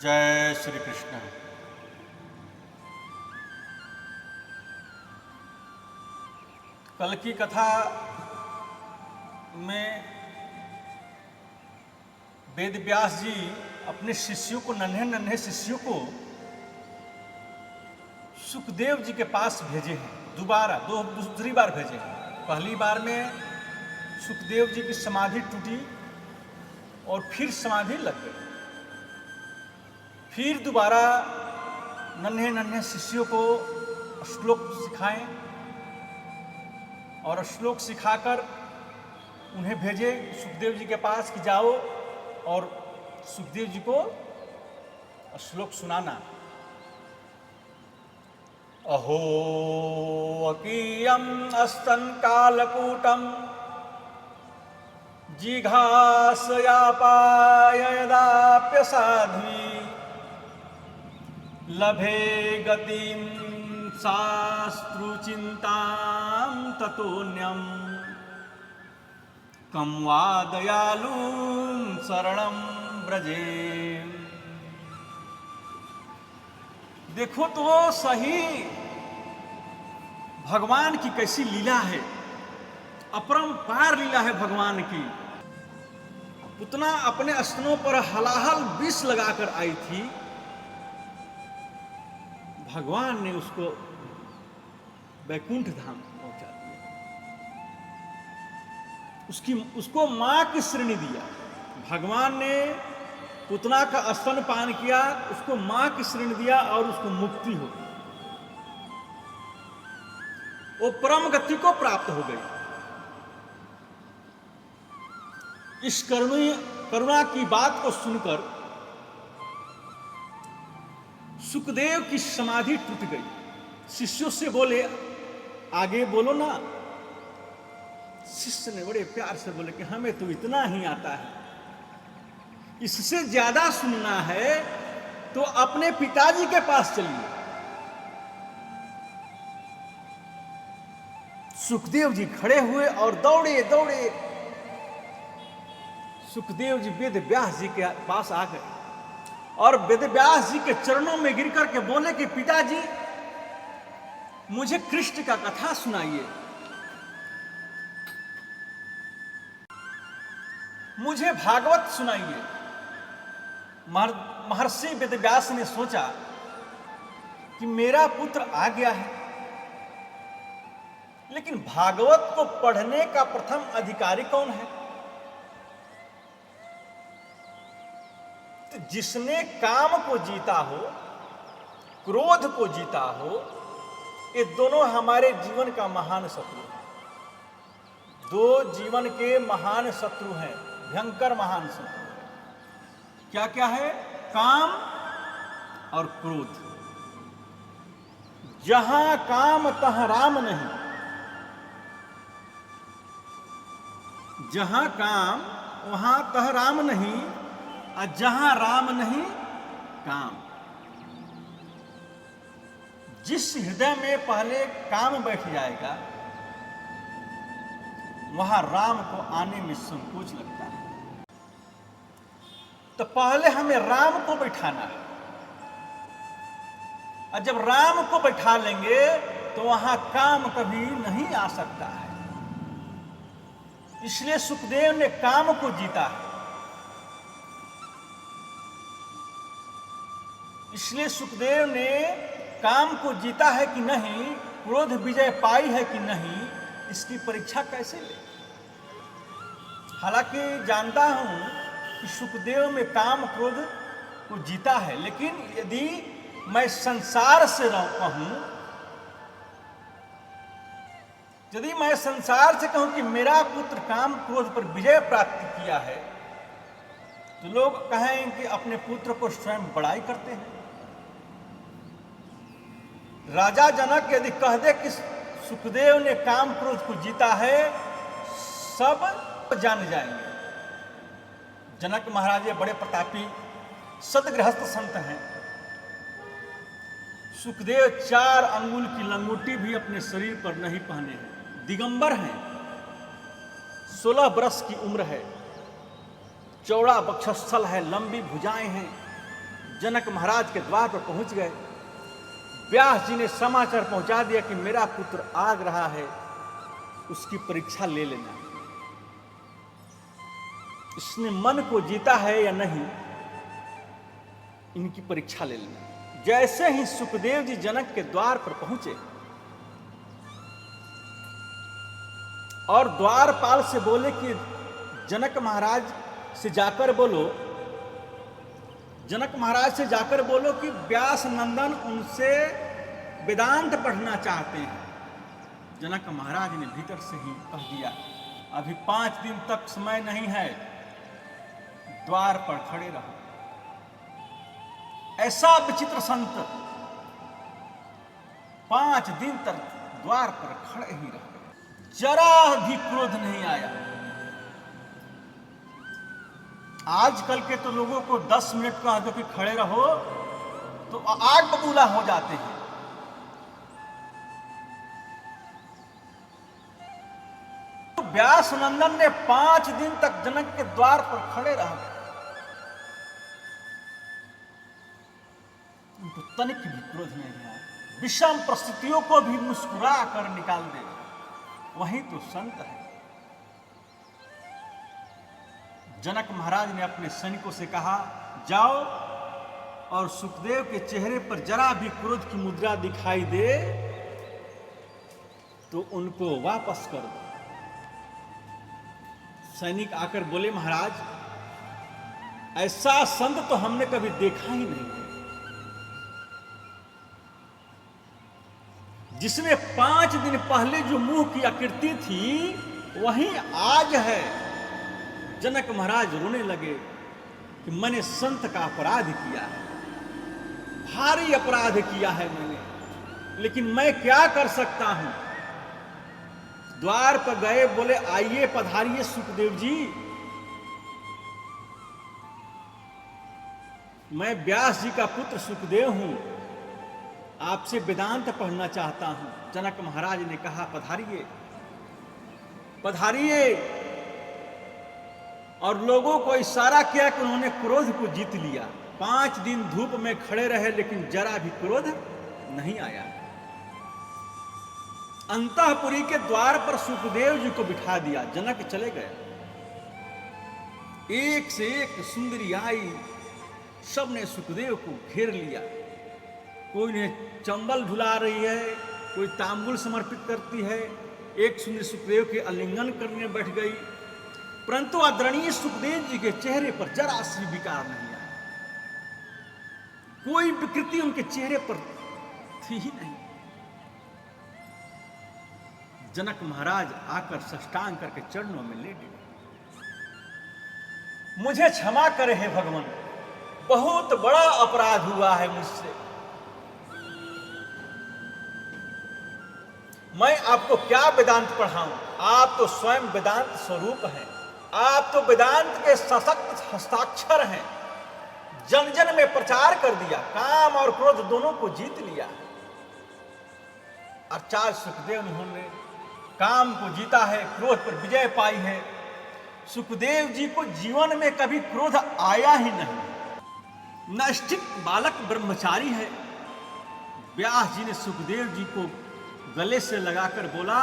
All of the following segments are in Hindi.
जय श्री कृष्ण। कल की कथा में वेद व्यास जी अपने शिष्यों को, नन्हे नन्हे शिष्यों को सुखदेव जी के पास भेजे हैं। दोबारा दूसरी बार भेजे हैं। पहली बार में सुखदेव जी की समाधि टूटी और फिर समाधि लग गई। फिर दोबारा नन्हे नन्हे शिष्यों को श्लोक सिखाएं और श्लोक सिखाकर उन्हें भेजे सुखदेव जी के पास कि जाओ और सुखदेव जी को श्लोक सुनाना। अहो अकीयम अस्तन कालकूटम जिघासयापाय यदाप्यसाध्वी लभे गतिं शास्त्रुचिन्तां ततोऽन्यं कं वा दयालुं शरणं व्रजे। देखो तो सही भगवान की कैसी लीला है, अपरंपार लीला है भगवान की। पुतना अपने स्तनों पर हलाहल विष लगाकर आई थी, भगवान ने उसको वैकुंठ धाम पहुंचा दिया। उसको मां की श्रेणी दिया। भगवान ने पुतना का स्तनपान किया, उसको मां की श्रेणी दिया और उसको मुक्ति हो गई। वो परम गति को प्राप्त हो गई। इस करुणा की बात को सुनकर सुखदेव की समाधि टूट गई। शिष्यों से बोले आगे बोलो ना। शिष्य ने बड़े प्यार से बोले कि हमें तो इतना ही आता है, इससे ज्यादा सुनना है तो अपने पिताजी के पास चलिए। सुखदेव जी खड़े हुए और दौड़े दौड़े सुखदेव जी वेद व्यास जी के पास आ गए और वेद व्यास जी के चरणों में गिर करके बोले कि पिताजी मुझे कृष्ण का कथा सुनाइए, मुझे भागवत सुनाइए। महर्षि वेद व्यास ने सोचा कि मेरा पुत्र आ गया है, लेकिन भागवत को पढ़ने का प्रथम अधिकारी कौन है? जिसने काम को जीता हो, क्रोध को जीता हो, ये दोनों हमारे जीवन का महान शत्रु है। दो जीवन के महान शत्रु हैं, भयंकर महान शत्रु है। क्या क्या है? काम और क्रोध। जहां काम तहां राम नहीं। जहां काम वहां तह राम नहीं, और जहां राम नहीं काम। जिस हृदय में पहले काम बैठ जाएगा वहां राम को आने में संकोच लगता है। तो पहले हमें राम को बैठाना है, और जब राम को बैठा लेंगे तो वहां काम कभी नहीं आ सकता है। इसलिए सुखदेव ने काम को जीता है। इसलिए सुखदेव ने काम को जीता है कि नहीं, क्रोध विजय पाई है कि नहीं, इसकी परीक्षा कैसे ले। हालांकि जानता हूं कि सुखदेव में काम क्रोध को जीता है, लेकिन यदि मैं संसार से कहूं, यदि मैं संसार से कहूं कि मेरा पुत्र काम क्रोध पर विजय प्राप्त किया है, तो लोग कहें कि अपने पुत्र को स्वयं बड़ाई करते हैं। राजा जनक यदि कह दे कि सुखदेव ने काम क्रोध को जीता है, सब जान जाएंगे। जनक महाराज बड़े प्रतापी सतगृहस्थ संत हैं। सुखदेव 4 अंगुल की लंगोटी भी अपने शरीर पर नहीं पहने हैं, दिगंबर हैं। 16 वर्ष की उम्र है, चौड़ा वक्षस्थल है, लंबी भुजाएं हैं, जनक महाराज के द्वार पर पहुंच गए। व्यास जी ने समाचार पहुंचा दिया कि मेरा पुत्र आग रहा है, उसकी परीक्षा ले लेना। इसने मन को जीता है या नहीं, इनकी परीक्षा ले लेना। जैसे ही सुखदेव जी जनक के द्वार पर पहुंचे और द्वारपाल से बोले कि जनक महाराज से जाकर बोलो, जनक महाराज से जाकर बोलो कि व्यास नंदन उनसे वेदांत पढ़ना चाहते हैं। जनक महाराज ने भीतर से ही कह दिया, अभी 5 दिन तक समय नहीं है, द्वार पर खड़े रहो। ऐसा विचित्र संत 5 दिन तक द्वार पर खड़े ही रहे, जरा भी क्रोध नहीं आया। आजकल के तो लोगों को 10 मिनट कह दो कि खड़े रहो तो आग बबूला हो जाते हैं। तो व्यास नंदन ने 5 दिन तक जनक के द्वार पर खड़े रह गए। उनको तनिक भी क्रोध नहीं आया, विषम परिस्थितियों को भी मुस्कुरा कर निकाल दे, वही तो संत है। जनक महाराज ने अपने सैनिकों से कहा, जाओ और सुखदेव के चेहरे पर जरा भी क्रोध की मुद्रा दिखाई दे तो उनको वापस कर दो। सैनिक आकर बोले, महाराज ऐसा संत तो हमने कभी देखा ही नहीं है, जिसमें 5 दिन पहले जो मुंह की आकृति थी वही आज है। जनक महाराज रोने लगे कि मैंने संत का अपराध किया है, भारी अपराध किया है मैंने, लेकिन मैं क्या कर सकता हूं। द्वार पर गए, बोले आइए पधारिए सुखदेव जी, मैं व्यास जी का पुत्र सुखदेव हूं, आपसे वेदांत पढ़ना चाहता हूं। जनक महाराज ने कहा, पधारिए पधारिए, और लोगों को इशारा किया कि उन्होंने क्रोध को जीत लिया। 5 दिन धूप में खड़े रहे लेकिन जरा भी क्रोध नहीं आया। अंतःपुरी के द्वार पर सुखदेव जी को बिठा दिया, जनक चले गए। एक से एक सुंदरी आई, सबने सुखदेव को घेर लिया। कोई ने चंबल ढुला रही है, कोई तांबुल समर्पित करती है, एक सुंदरी सुखदेव के आलिंगन करने बैठ गई, परंतु आदरणीय सुखदेव जी के चेहरे पर जरा सी विकार नहीं आया, कोई विकृति उनके चेहरे पर थी ही नहीं। जनक महाराज आकर साष्टांग करके चरणों में लेट गए। मुझे क्षमा करे हे भगवान, बहुत बड़ा अपराध हुआ है मुझसे। मैं आपको क्या वेदांत पढ़ाऊं, आप तो स्वयं वेदांत स्वरूप हैं, आप तो वेदांत के सशक्त हस्ताक्षर हैं। जन जन में प्रचार कर दिया, काम और क्रोध दोनों को जीत लिया। आचार्य सुखदेव उन्होंने काम को जीता है, क्रोध पर विजय पाई है। सुखदेव जी को जीवन में कभी क्रोध आया ही नहीं। नैष्ठिक बालक ब्रह्मचारी है। व्यास जी ने सुखदेव जी को गले से लगाकर बोला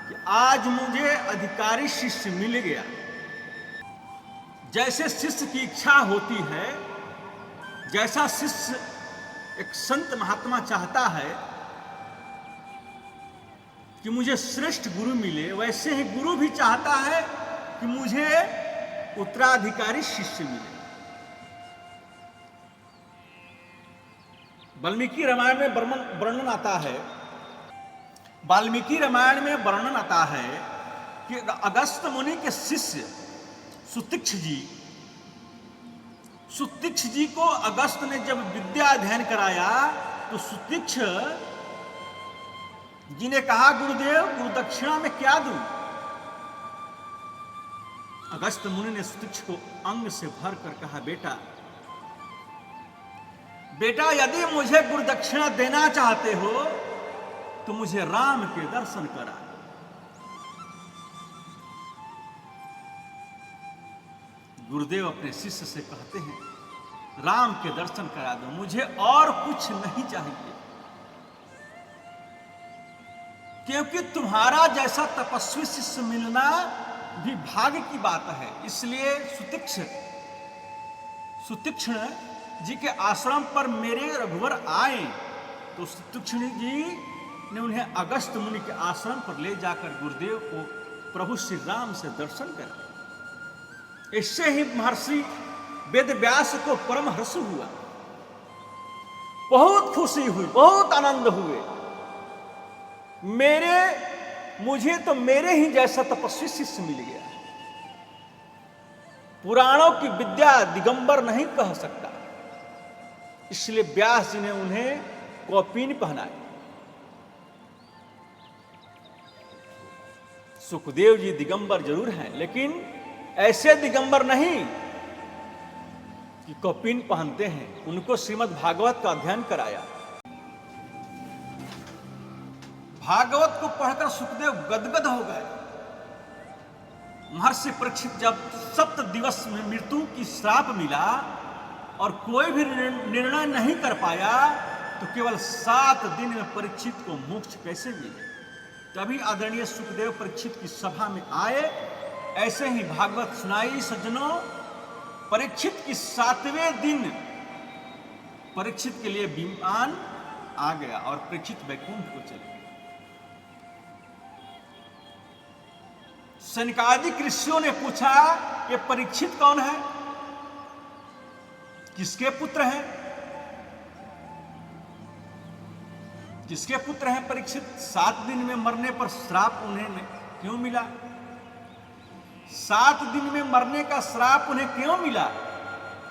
कि आज मुझे अधिकारी शिष्य मिल गया। जैसे शिष्य की इच्छा होती है, जैसा शिष्य एक संत महात्मा चाहता है कि मुझे श्रेष्ठ गुरु मिले, वैसे ही गुरु भी चाहता है कि मुझे उत्तराधिकारी शिष्य मिले। वाल्मीकि रामायण में वर्णन आता है, वाल्मीकि रामायण में वर्णन आता है कि अगस्त्य मुनि के शिष्य सुतीक्ष जी को अगस्त्य ने जब विद्या अध्ययन कराया तो सुतीक्ष जी ने कहा, गुरुदेव गुरु दक्षिणा में क्या दूं? अगस्त्य मुनि ने सुतीक्ष को अंग से भर कर कहा, बेटा यदि मुझे गुरु दक्षिणा देना चाहते हो तो मुझे राम के दर्शन करा। गुरुदेव अपने शिष्य से कहते हैं राम के दर्शन करा दो, मुझे और कुछ नहीं चाहिए, क्योंकि तुम्हारा जैसा तपस्वी शिष्य मिलना भी भाग्य की बात है। इसलिए सुतीक्ष्ण जी के आश्रम पर मेरे रघुवर आए तो सुतीक्ष्ण जी ने उन्हें अगस्त मुनि के आश्रम पर ले जाकर गुरुदेव को प्रभु श्री राम से दर्शन कराया। इससे ही महर्षि वेद व्यास को परम हर्ष हुआ, बहुत खुशी हुई, बहुत आनंद हुए। मुझे तो मेरे ही जैसा तपस्वी शिष्य मिल गया। पुराणों की विद्या दिगंबर नहीं कह सकता, इसलिए व्यास जी ने उन्हें कौपीन पहनाई। सुखदेव जी दिगंबर जरूर हैं, लेकिन ऐसे दिगंबर नहीं कि कौपीन पहनते हैं। उनको श्रीमद् भागवत का अध्ययन कराया। भागवत को पढ़कर सुखदेव गदगद हो गए। महर्षि परीक्षित जब 7 दिवस में मृत्यु की श्राप मिला और कोई भी निर्णय नहीं कर पाया, तो केवल 7 दिन में परीक्षित को मोक्ष कैसे मिले। तभी आदरणीय सुखदेव परीक्षित की सभा में आए। ऐसे ही भागवत सुनाई सज्जनों। परीक्षित की 7वें दिन परीक्षित के लिए विमान आ गया और परीक्षित वैकुंठ को चले गए। सनकादिक ऋषियों ने पूछा, ये परीक्षित कौन है, किसके पुत्र हैं? किसके पुत्र हैं परीक्षित? 7 दिन में मरने पर श्राप उन्हें क्यों मिला? 7 दिन में मरने का श्राप उन्हें क्यों मिला?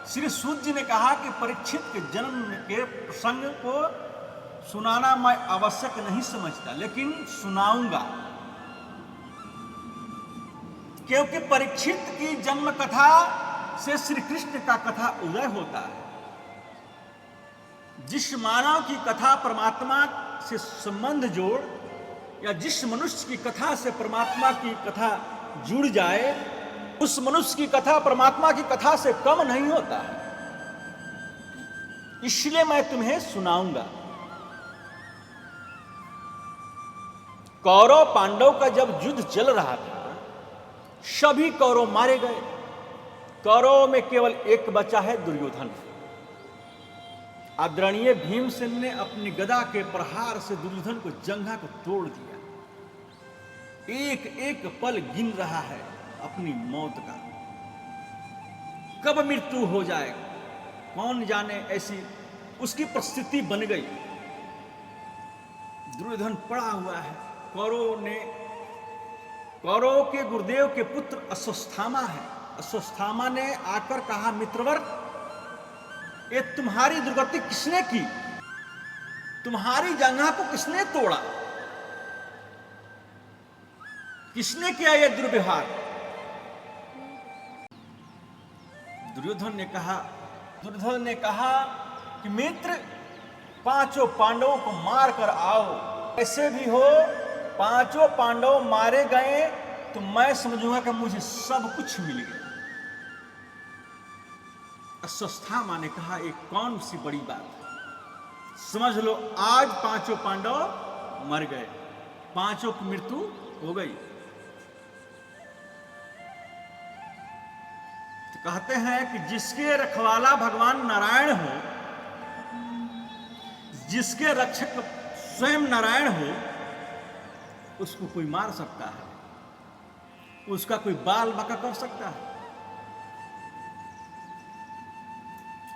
श्री सूत जी ने कहा कि परीक्षित के जन्म के प्रसंग को सुनाना मैं आवश्यक नहीं समझता, लेकिन सुनाऊंगा, क्योंकि परीक्षित की जन्म कथा से श्री कृष्ण का कथा उदय होता है। जिस मानव की कथा परमात्मा से संबंध जोड़, या जिस मनुष्य की कथा से परमात्मा की कथा जुड़ जाए, उस मनुष्य की कथा परमात्मा की कथा से कम नहीं होता है। इसलिए मैं तुम्हें सुनाऊंगा। कौरव पांडव का जब युद्ध चल रहा था, सभी कौरव मारे गए। कौरव में केवल एक बचा है, दुर्योधन। आदरणीय भीमसेन ने अपनी गदा के प्रहार से दुर्योधन को जंघा को तोड़ दिया। एक एक पल गिन रहा है अपनी मौत का, कब मृत्यु हो जाए कौन जाने। ऐसी उसकी परिस्थिति बन गई। दुर्योधन पड़ा हुआ है। कौरव के गुरुदेव के पुत्र अश्वत्थामा है। अश्वत्थामा ने आकर कहा, मित्रवर, ये तुम्हारी दुर्गति किसने की? तुम्हारी जंघा को किसने तोड़ा? किसने किया यह दुर्व्यवहार? दुर्योधन ने कहा कि मित्र, 5 पांडवों को मार कर आओ। ऐसे भी हो 5 पांडव मारे गए तो मैं समझूंगा कि मुझे सब कुछ मिल गया। अश्वत्थामा ने कहा, एक कौन सी बड़ी बात है, समझ लो आज 5 पांडव मर गए, 5 की मृत्यु हो गई। तो कहते हैं कि जिसके रखवाला भगवान नारायण हो, जिसके रक्षक स्वयं नारायण हो, उसको कोई मार सकता है? उसका कोई बाल बाका कर सकता है?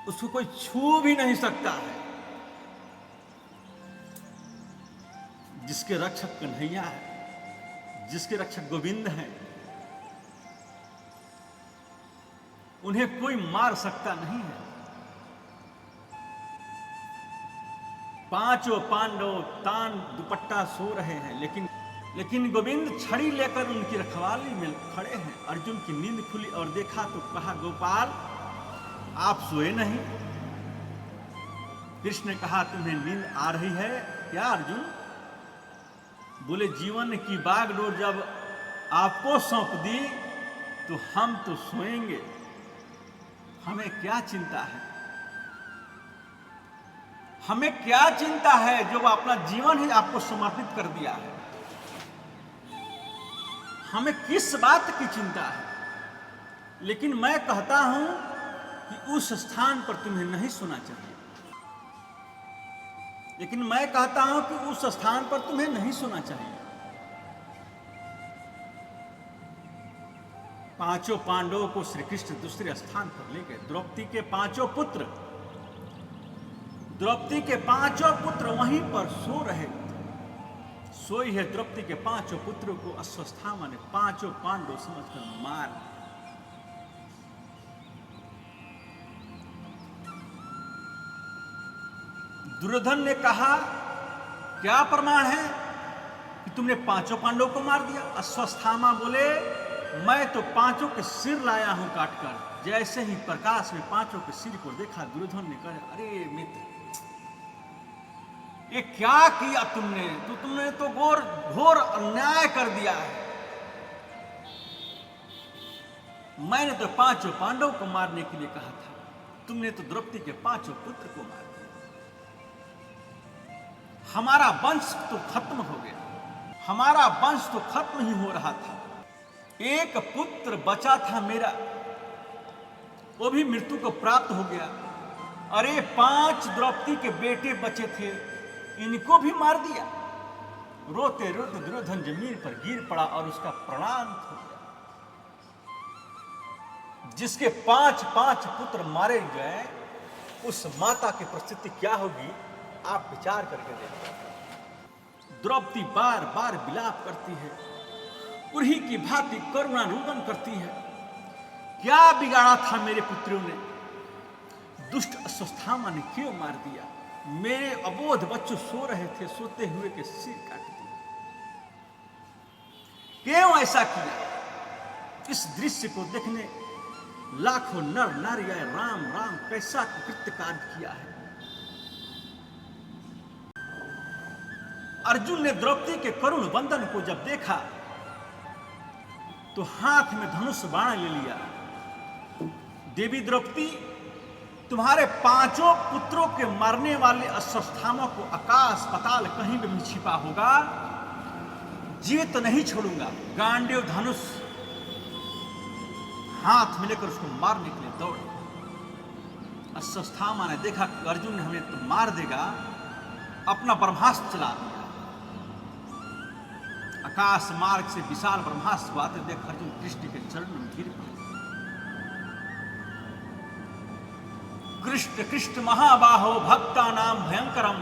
उसको कोई छू भी नहीं सकता है। जिसके रक्षक कन्हैया है, जिसके रक्षक गोविंद हैं, उन्हें कोई मार सकता नहीं है। 5 पांडव तान दुपट्टा सो रहे हैं, लेकिन गोविंद छड़ी लेकर उनकी रखवाली में खड़े हैं। अर्जुन की नींद खुली और देखा तो कहा, गोपाल आप सोए नहीं? कृष्ण ने कहा, तुम्हें नींद आ रही है क्या अर्जुन? बोले, जीवन की बागडोर जब आपको सौंप दी तो हम तो सोएंगे, हमें क्या चिंता है। हमें क्या चिंता है जो वो अपना जीवन ही आपको समर्पित कर दिया है? हमें किस बात की चिंता है? लेकिन मैं कहता हूं कि उस स्थान पर तुम्हें नहीं सोना चाहिए। लेकिन मैं कहता हूं कि उस स्थान पर तुम्हें नहीं सोना चाहिए। पांचों पांडवों को श्री कृष्ण दूसरे स्थान पर ले गए। द्रौपदी के पांचों पुत्र वहीं पर सो रहे थे। सोई है द्रौपदी के पांचों पुत्रों को अश्वत्थामा ने पांचों पांडव समझकर मार दिया। दुर्योधन ने कहा, क्या प्रमाण है कि तुमने पांचों पांडवों को मार दिया? अश्वत्थामा बोले, मैं तो पांचों के सिर लाया हूं काटकर। जैसे ही प्रकाश में पांचों के सिर को देखा, दुर्योधन ने कहा, अरे मित्र, ये क्या किया तुमने? तुमने तो घोर अन्याय कर दिया है। मैंने तो पांचों पांडवों को मारने के लिए कहा था, तुमने तो द्रौपदी के पांचों पुत्र को मार दिया। हमारा वंश तो खत्म हो गया, हमारा वंश तो खत्म ही हो रहा था। एक पुत्र बचा था मेरा, वो भी मृत्यु को प्राप्त हो गया। अरे 5 द्रौपदी के बेटे बचे थे, इनको भी मार दिया। रोते रोते दुर्योधन जमीन पर गिर पड़ा और उसका प्राण हो गया। जिसके 5 पुत्र मारे गए, उस माता की परिस्थिति क्या होगी, आप विचार करके देखिए। द्रौपदी बार बार विलाप करती है, उन्हीं की भांति करुणा रुदन करती है। क्या बिगाड़ा था मेरे पुत्रों ने? दुष्ट अश्वत्थामा ने क्यों मार दिया? मेरे अबोध बच्चे सो रहे थे, सोते हुए के सिर काट दिया। क्यों ऐसा किया? इस दृश्य को देखने लाखों नर नारियां राम राम कैसा कृत्य कार्य किया है। अर्जुन ने द्रौपदी के करुण बंधन को जब देखा तो हाथ में धनुष बाण ले लिया। देवी द्रौपदी, तुम्हारे 5 पुत्रों के मरने वाले अश्वत्थामा को आकाश पताल कहीं भी छिपा होगा, जीवित तो नहीं छोड़ूंगा। गांडीव धनुष हाथ में लेकर उसको मारने के लिए दौड़े। अश्वत्थामा ने देखा कि अर्जुन हमें तो मार देगा, अपना ब्रह्मास्त्र चला दिया। आकाश मार्ग से विशाल ब्रह्मास्त्र आते देख अर्जुन कृष्ण के चरणों में गिर पड़े। कृष्ण कृष्ण महाबाहो भक्ता नाम भयंकरम